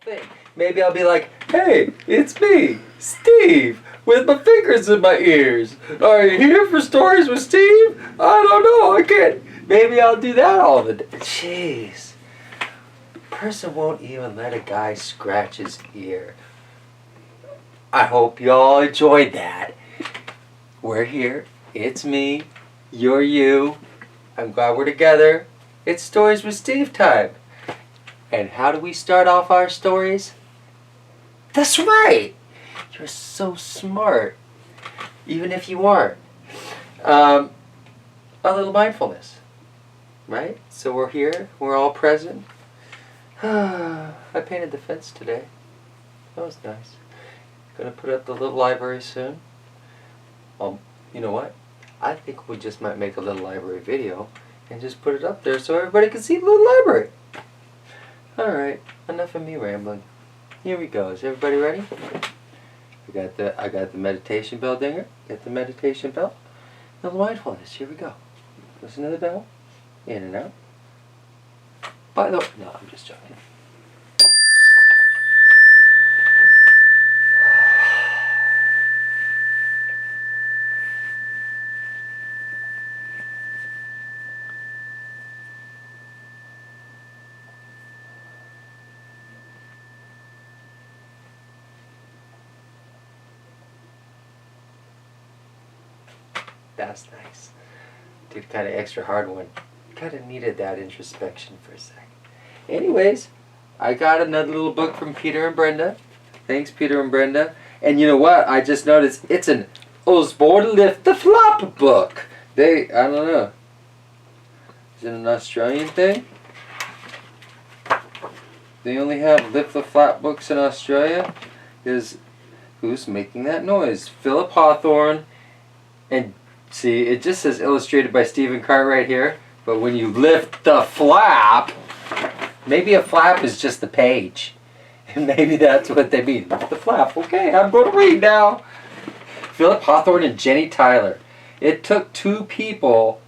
thing. Maybe I'll be like, hey, it's me, Steve, with my fingers in my ears. Are you here for Stories with Steve? I don't know, I can't. Maybe I'll do that all the day. Jeez. A person won't even let a guy scratch his ear. I hope y'all enjoyed that. We're here. It's me. You're you. I'm glad we're together. It's Stories with Steve time. And how do we start off our stories? That's right. You're so smart. Even if you aren't. A little mindfulness. Right? So we're here. We're all present. I painted the fence today. That was nice. Gonna put up the little library soon. You know what? I think we just might make a little library video and just put it up there so everybody can see the little library. Alright, enough of me rambling. Here we go. Is everybody ready? I got the meditation bell dinger. Get the meditation bell. The mindfulness. Here we go. Listen to the bell. In and out. By the way, no, I'm just joking. That's nice. Did kind of extra hard one. Kind of needed that introspection for a second. Anyways, I got another little book from Peter and Brenda. Thanks, Peter and Brenda. And you know what? I just noticed it's an Osborne Lift the Flop book. I don't know. Is it an Australian thing? They only have Lift the Flop books in Australia. Who's making that noise? Philip Hawthorne. And see, it just says illustrated by Stephen Cartwright here. But when you lift the flap, maybe a flap is just the page. And maybe that's what they mean. Lift the flap. Okay, I'm going to read now. Philip Hawthorne and Jenny Tyler. It took two people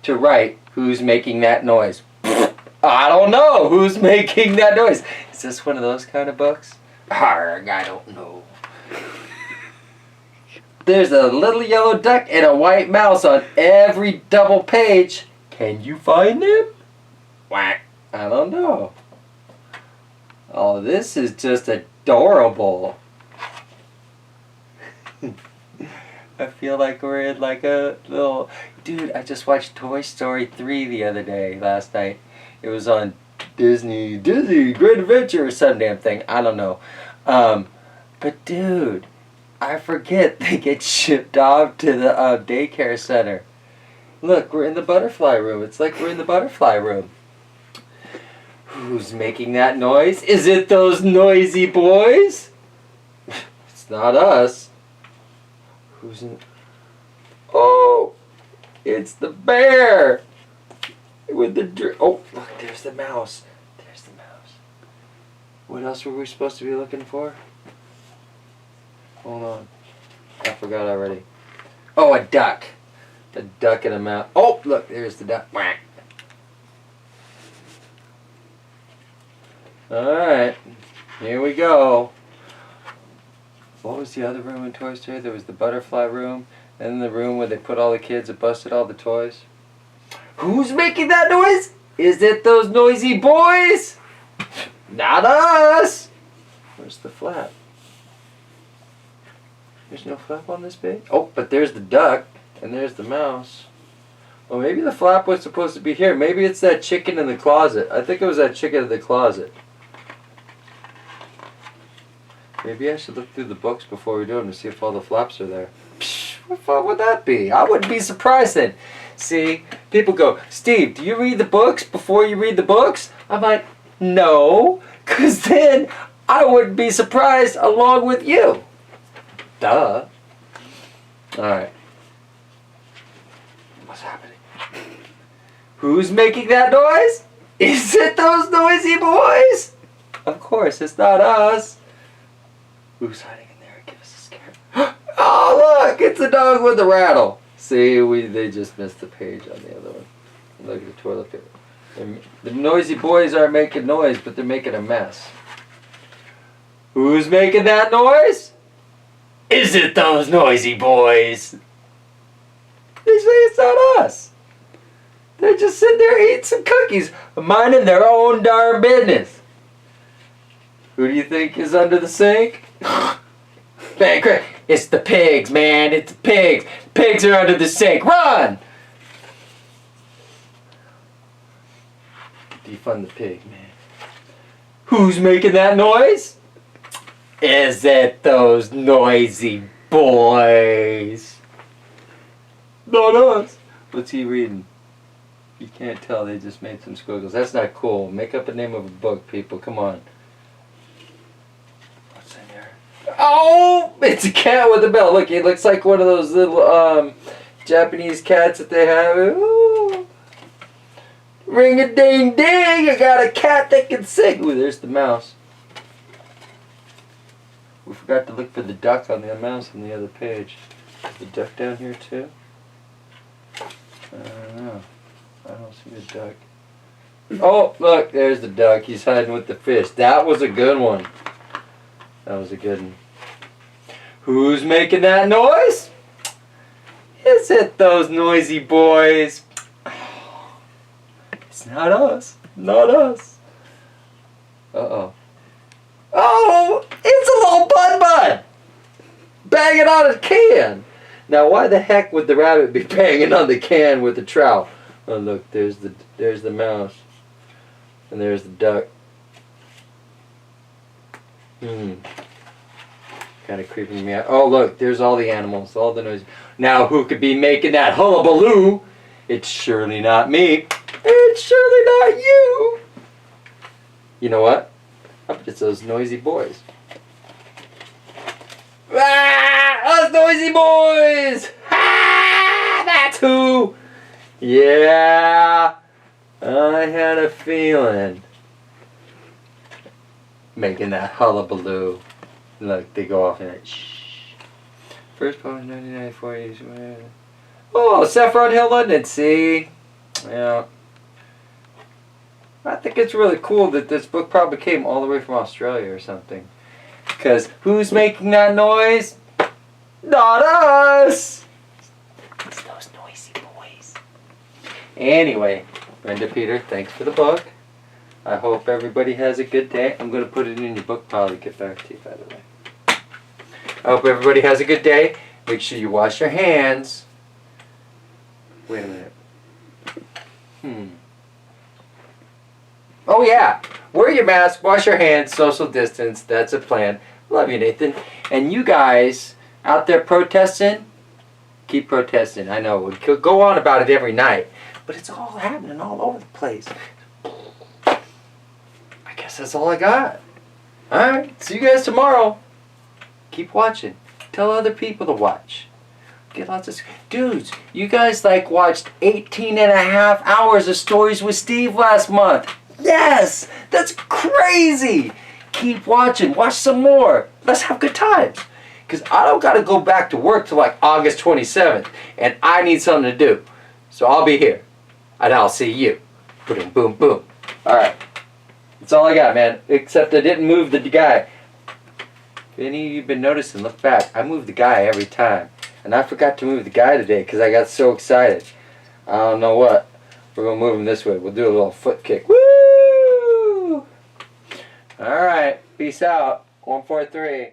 to write Who's Making That Noise. I don't know who's making that noise. Is this one of those kind of books? Arrgh, I don't know. There's a little yellow duck and a white mouse on every double page. Can you find them? Whack. I don't know. Oh, this is just adorable. I feel like we're in like a little... Dude, I just watched Toy Story 3 the other day, last night. It was on Disney Great Adventure or some damn thing. I don't know. But dude, I forget they get shipped off to the daycare center. Look, we're in the butterfly room. It's like we're in the butterfly room. Who's making that noise? Is it those noisy boys? It's not us. Who's in... Oh! It's the bear! With the... Oh, look, there's the mouse. There's the mouse. What else were we supposed to be looking for? Hold on. I forgot already. Oh, a duck. A duck and a mouse. Oh, look, there's the duck. Whack. Alright. Here we go. What was the other room in Toy Story? There was the butterfly room. And the room where they put all the kids that busted all the toys. Who's making that noise? Is it those noisy boys? Not us! Where's the flap? There's no flap on this page? Oh, but there's the duck. And there's the mouse. Well, maybe the flap was supposed to be here. Maybe it's that chicken in the closet. I think it was that chicken in the closet. Maybe I should look through the books before we do them to see if all the flaps are there. Psh, what fun would that be? I wouldn't be surprised then. See, people go, Steve, do you read the books before you read the books? I'm like, no, because then I wouldn't be surprised along with you. Duh. Alright. What's happening? Who's making that noise? Is it those noisy boys? Of course, it's not us. Who's hiding in there? Give us a scare. Oh, look! It's a dog with a rattle. See, they just missed the page on the other one. Look at the toilet paper. The noisy boys aren't making noise, but they're making a mess. Who's making that noise? Is it those noisy boys? They say it's not us. They're just sitting there eating some cookies, minding their own darn business. Who do you think is under the sink? Man, Craig, it's the pigs, man. It's the pigs. Pigs are under the sink. Run! Defund the pig, man. Who's making that noise? Is it those noisy boys? Not us. What's he reading? You can't tell, they just made some squiggles. That's not cool. Make up a name of a book, people. Come on. What's in there? Oh! It's a cat with a bell. Look, it looks like one of those little Japanese cats that they have. Ooh. Ring-a-ding-ding! I got a cat that can sing. Ooh, there's the mouse. We forgot to look for the duck on the mouse on the other page. Is the duck down here too? I don't know. I don't see the duck. Oh, look, there's the duck. He's hiding with the fish. That was a good one. That was a good one. Who's making that noise? Is it those noisy boys? It's not us. Not us. Uh-oh. Oh, it's a little bud banging on a can. Now, why the heck would the rabbit be banging on the can with the trout? Oh, look, there's the mouse, and there's the duck. Kind of creeping me out. Oh, look, there's all the animals, all the noise. Now, who could be making that hullabaloo? It's surely not me. It's surely not you. You know what? I bet it's those noisy boys. Ah! Us noisy boys! Ah! That's who! Yeah! I had a feeling. Making that hullabaloo. Look, they go off in it. Shh. First poem 1994. Oh, Saffron Hill, London. See? Yeah. I think it's really cool that this book probably came all the way from Australia or something. Because who's making that noise? Not us! It's those noisy boys. Anyway, Brenda Peter, thanks for the book. I hope everybody has a good day. I'm going to put it in your book pile to get back to you, by the way. I hope everybody has a good day. Make sure you wash your hands. Wait a minute. Oh yeah, wear your mask, wash your hands, social distance, that's a plan. Love you, Nathan. And you guys out there protesting, keep protesting. I know, we could go on about it every night, but it's all happening all over the place. I guess that's all I got. Alright, see you guys tomorrow. Keep watching. Tell other people to watch. Get lots of... Dudes, you guys watched 18.5 hours of Stories with Steve last month. Yes! That's crazy! Keep watching. Watch some more. Let's have good times. Because I don't got to go back to work till August 27th. And I need something to do. So I'll be here. And I'll see you. Boom, boom, boom. Alright. That's all I got, man. Except I didn't move the guy. If any of you have been noticing, look back. I move the guy every time. And I forgot to move the guy today because I got so excited. I don't know what. We're going to move him this way. We'll do a little foot kick. Woo! Alright. Peace out. 143.